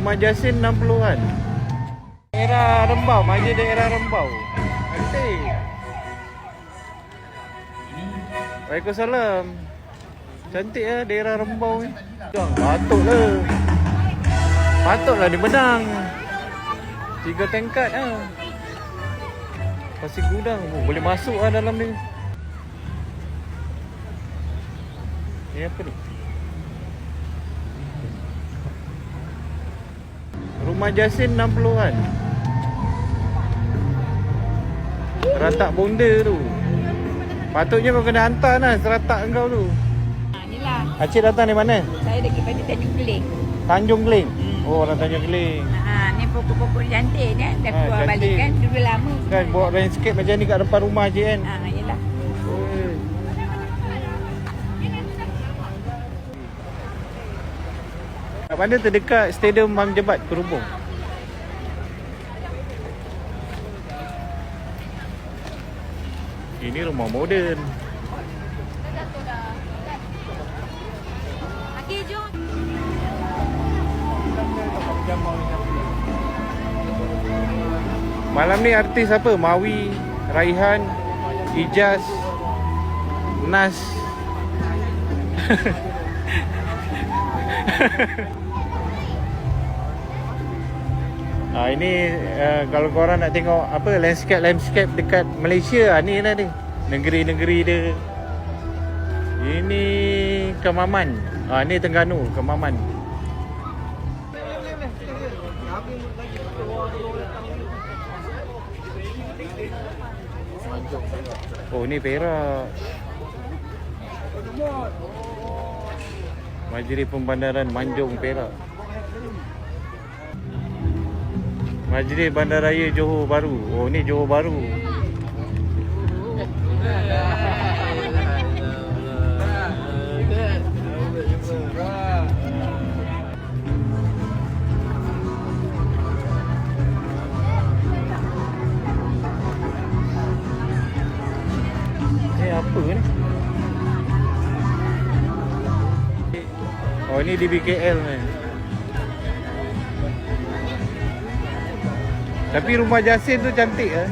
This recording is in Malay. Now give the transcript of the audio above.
Rumah Jasin 60-an. Daerah Rembau, masjid daerah Rembau. Cantik. Waalaikumsalam. Cantik lah daerah Rembau ni. Patutlah. Patutlah dia menang. 3 tingkat lah. Pasir Gudang. Boleh masuk lah dalam ni. Ni apa ni? Rumah Jasin 60-an. Seratak bonda tu. Patutnya kau kena hantar lah seratak kau tu. Inilah. Acik datang dari mana? Saya daripada Tanjung Keling. Tanjung Keling. Oh, orang Tanjung Keling. Ni pokok-pokok cantik ni. Dah keluar cantik. balik kan. Dulu lama. Kan bawa landscape macam ni kat depan rumah je kan. Yelah. Oi. Kat mana terdekat Stadium Mam Jebat Perhubung? Ini rumah moden. Okey, jom. Malam ni artis apa? Mawi, Raihan, Ijaz, Nas. Ini kalau korang nak tengok apa landscape dekat Malaysia, ni lah ni. Negeri-negeri dia. Ini Kemaman. Ni Terengganu, Kemaman. Oh, ni Perak. Majlis Pembandaran Manjung, Perak. Majlis Bandaraya Johor Bahru. Oh, ni Johor Bahru. Apa ni? Oh, ni di BKL ni. Tapi rumah Jasin tu cantik ah.